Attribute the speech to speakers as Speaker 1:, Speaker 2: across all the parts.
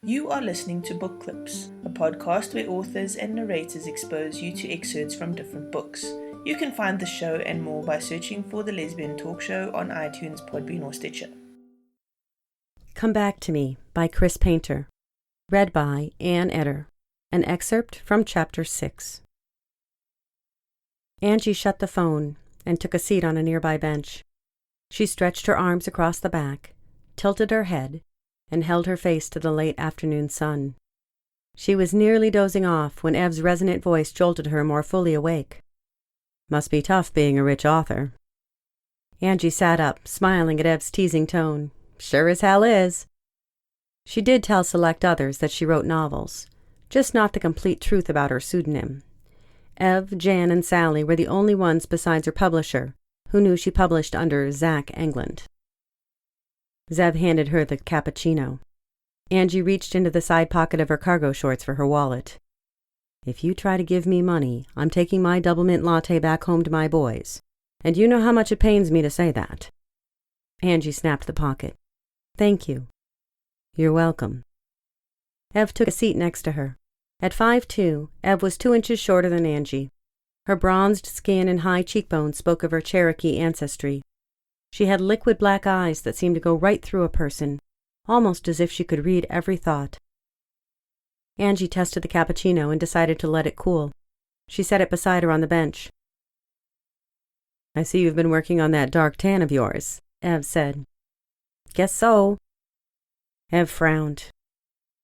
Speaker 1: You are listening to Book Clips, a podcast where authors and narrators expose you to excerpts from different books. You can find the show and more by searching for The Lesbian Talk Show on iTunes, Podbean, or Stitcher.
Speaker 2: Come Back to Me by Chris Paynter. Read by Ann Etter. An excerpt from Chapter 6. Angie shut the phone and took a seat on a nearby bench. She stretched her arms across the back, tilted her head, and held her face to the late afternoon sun. She was nearly dozing off when Ev's resonant voice jolted her more fully awake. Must be tough being a rich author. Angie sat up, smiling at Ev's teasing tone. Sure as hell is. She did tell select others that she wrote novels, just not the complete truth about her pseudonym. Ev, Jan, and Sally were the only ones besides her publisher who knew she published under Zach England. Zev handed her the cappuccino. Angie reached into the side pocket of her cargo shorts for her wallet. If you try to give me money, I'm taking my double mint latte back home to my boys. And you know how much it pains me to say that. Angie snapped the pocket. Thank you. You're welcome. Ev took a seat next to her. At 5'2", Ev was 2 inches shorter than Angie. Her bronzed skin and high cheekbones spoke of her Cherokee ancestry. She had liquid black eyes that seemed to go right through a person, almost as if she could read every thought. Angie tested the cappuccino and decided to let it cool. She set it beside her on the bench. I see you've been working on that dark tan of yours, Ev said. Guess so. Ev frowned.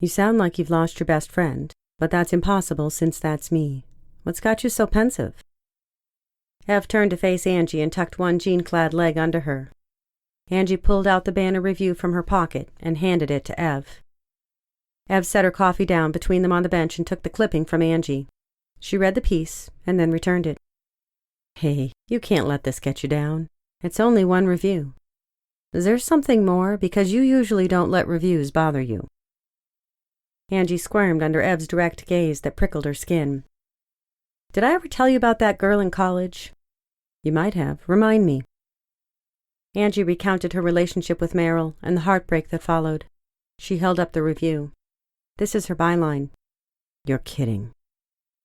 Speaker 2: You sound like you've lost your best friend, but that's impossible since that's me. What's got you so pensive? Ev turned to face Angie and tucked one jean-clad leg under her. Angie pulled out the Banner Review from her pocket and handed it to Ev. Ev set her coffee down between them on the bench and took the clipping from Angie. She read the piece and then returned it. Hey, you can't let this get you down. It's only one review. Is there something more? Because you usually don't let reviews bother you. Angie squirmed under Ev's direct gaze that prickled her skin. Did I ever tell you about that girl in college? You might have. Remind me. Angie recounted her relationship with Meryl and the heartbreak that followed. She held up the review. This is her byline. You're kidding.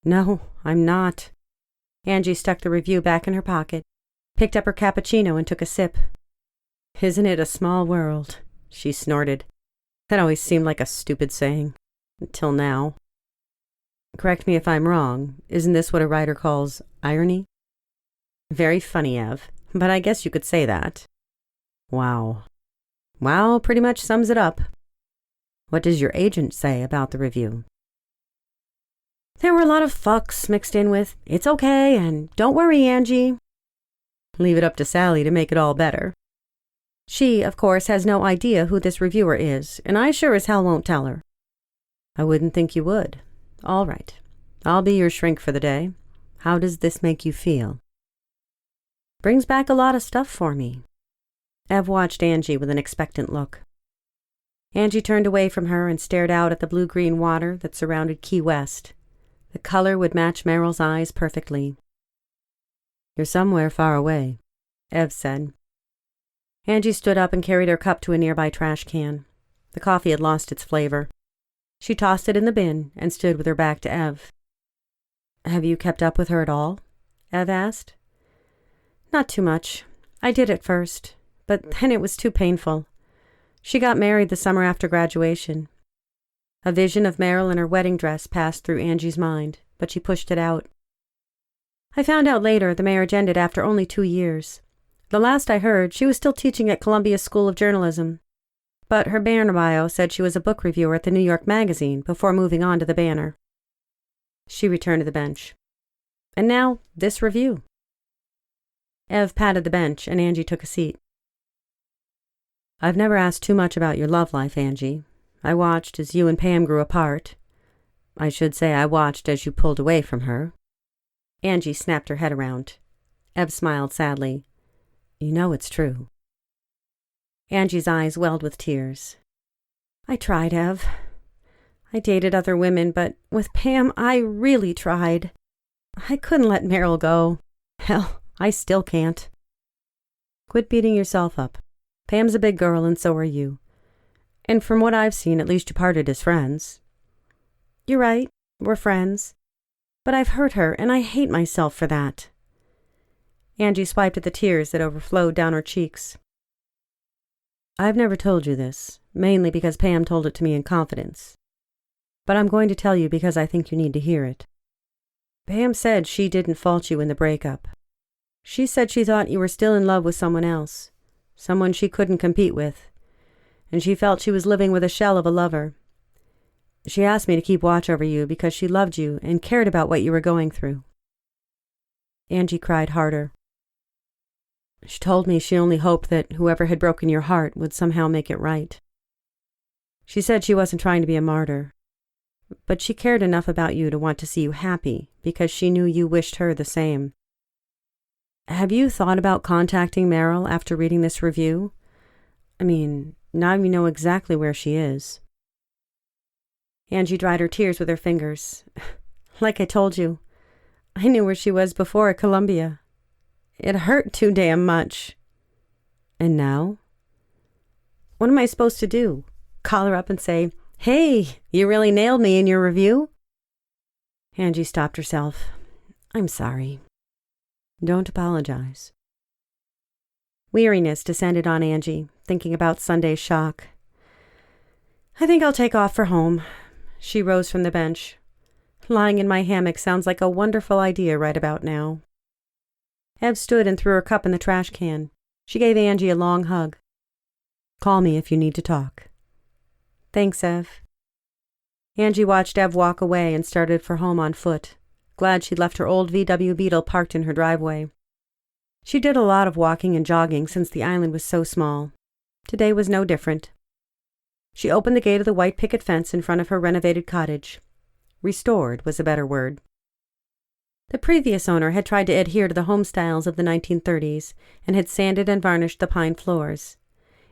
Speaker 2: No, I'm not. Angie stuck the review back in her pocket, picked up her cappuccino and took a sip. Isn't it a small world? She snorted. That always seemed like a stupid saying. Until now. Correct me if I'm wrong. Isn't this what a writer calls irony? Very funny, Ev, but I guess you could say that. Wow. Wow pretty much sums it up. What does your agent say about the review? There were a lot of fucks mixed in with, it's okay, and don't worry, Angie. Leave it up to Sally to make it all better. She, of course, has no idea who this reviewer is, and I sure as hell won't tell her. I wouldn't think you would. All right. I'll be your shrink for the day. How does this make you feel? Brings back a lot of stuff for me. Ev watched Angie with an expectant look. Angie turned away from her and stared out at the blue-green water that surrounded Key West. The color would match Meryl's eyes perfectly. You're somewhere far away, Ev said. Angie stood up and carried her cup to a nearby trash can. The coffee had lost its flavor. She tossed it in the bin and stood with her back to Ev. Have you kept up with her at all? Ev asked. Not too much. I did at first, but then it was too painful. She got married the summer after graduation. A vision of Meryl in her wedding dress passed through Angie's mind, but she pushed it out. I found out later the marriage ended after only 2 years. The last I heard, she was still teaching at Columbia School of Journalism. But her Banner bio said she was a book reviewer at the New York Magazine before moving on to the Banner. She returned to the bench. And now, this review. Ev patted the bench, and Angie took a seat. I've never asked too much about your love life, Angie. I watched as you and Pam grew apart. I should say I watched as you pulled away from her. Angie snapped her head around. Ev smiled sadly. You know it's true. Angie's eyes welled with tears. I tried, Ev. I dated other women, but with Pam, I really tried. I couldn't let Meryl go. Hell, I still can't. Quit beating yourself up. Pam's a big girl, and so are you. And from what I've seen, at least you parted as friends. You're right, we're friends. But I've hurt her, and I hate myself for that. Angie swiped at the tears that overflowed down her cheeks. I've never told you this, mainly because Pam told it to me in confidence. But I'm going to tell you because I think you need to hear it. Pam said she didn't fault you in the breakup. She said she thought you were still in love with someone else, someone she couldn't compete with, and she felt she was living with a shell of a lover. She asked me to keep watch over you because she loved you and cared about what you were going through. Angie cried harder. She told me she only hoped that whoever had broken your heart would somehow make it right. She said she wasn't trying to be a martyr, but she cared enough about you to want to see you happy because she knew you wished her the same. Have you thought about contacting Meryl after reading this review? I mean, now you know exactly where she is. Angie dried her tears with her fingers. Like I told you, I knew where she was before at Columbia. It hurt too damn much. And now? What am I supposed to do? Call her up and say, "Hey, you really nailed me in your review?" Angie stopped herself. I'm sorry. Don't apologize. Weariness descended on Angie, thinking about Sunday's shock. I think I'll take off for home. She rose from the bench. Lying in my hammock sounds like a wonderful idea right about now. Ev stood and threw her cup in the trash can. She gave Angie a long hug. Call me if you need to talk. Thanks, Ev. Angie watched Ev walk away and started for home on foot, glad she'd left her old VW Beetle parked in her driveway. She did a lot of walking and jogging since the island was so small. Today was no different. She opened the gate of the white picket fence in front of her renovated cottage. Restored was a better word. The previous owner had tried to adhere to the home styles of the 1930s and had sanded and varnished the pine floors.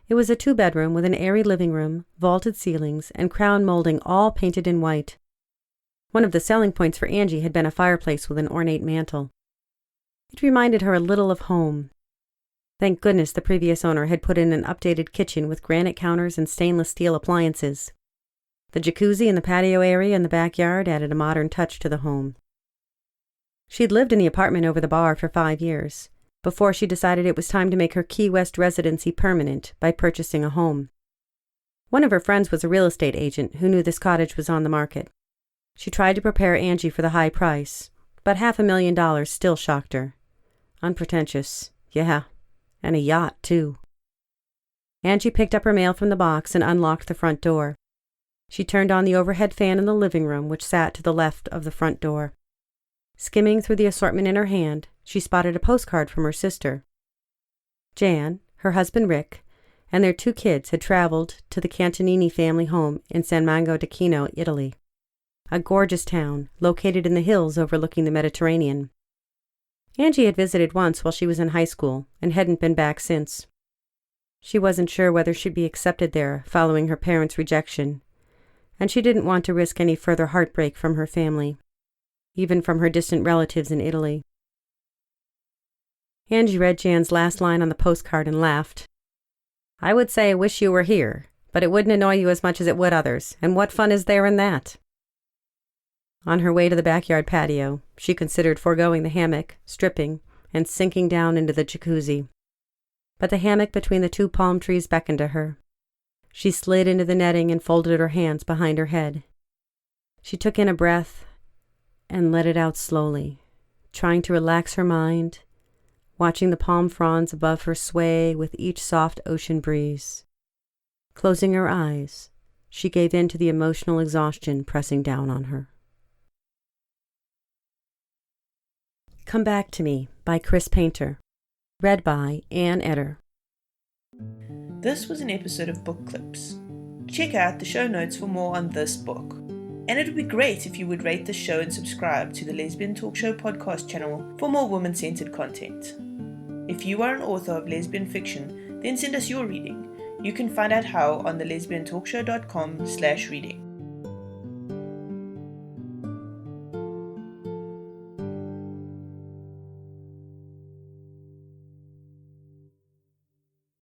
Speaker 2: It was a 2-bedroom with an airy living room, vaulted ceilings, and crown molding all painted in white. One of the selling points for Angie had been a fireplace with an ornate mantel. It reminded her a little of home. Thank goodness the previous owner had put in an updated kitchen with granite counters and stainless steel appliances. The jacuzzi in the patio area in the backyard added a modern touch to the home. She'd lived in the apartment over the bar for 5 years, before she decided it was time to make her Key West residency permanent by purchasing a home. One of her friends was a real estate agent who knew this cottage was on the market. She tried to prepare Angie for the high price, but $500,000 still shocked her. Unpretentious, yeah, and a yacht, too. Angie picked up her mail from the box and unlocked the front door. She turned on the overhead fan in the living room, which sat to the left of the front door. Skimming through the assortment in her hand, she spotted a postcard from her sister. Jan, her husband Rick, and their 2 kids had traveled to the Cantonini family home in San Mango de Chino, Italy, a gorgeous town located in the hills overlooking the Mediterranean. Angie had visited once while she was in high school and hadn't been back since. She wasn't sure whether she'd be accepted there following her parents' rejection, and she didn't want to risk any further heartbreak from her family, even from her distant relatives in Italy. Angie read Jan's last line on the postcard and laughed. I would say I wish you were here, but it wouldn't annoy you as much as it would others, and what fun is there in that? On her way to the backyard patio, she considered foregoing the hammock, stripping, and sinking down into the jacuzzi. But the hammock between the 2 palm trees beckoned to her. She slid into the netting and folded her hands behind her head. She took in a breath and let it out slowly, trying to relax her mind, watching the palm fronds above her sway with each soft ocean breeze. Closing her eyes, she gave in to the emotional exhaustion pressing down on her. Come Back to Me by Chris Paynter. Read by Ann Etter.
Speaker 1: This was an episode of Book Clips. Check out the show notes for more on this book. And it would be great if you would rate the show and subscribe to the Lesbian Talk Show podcast channel for more woman-centered content. If you are an author of lesbian fiction, then send us your reading. You can find out how on thelesbiantalkshow.com/reading.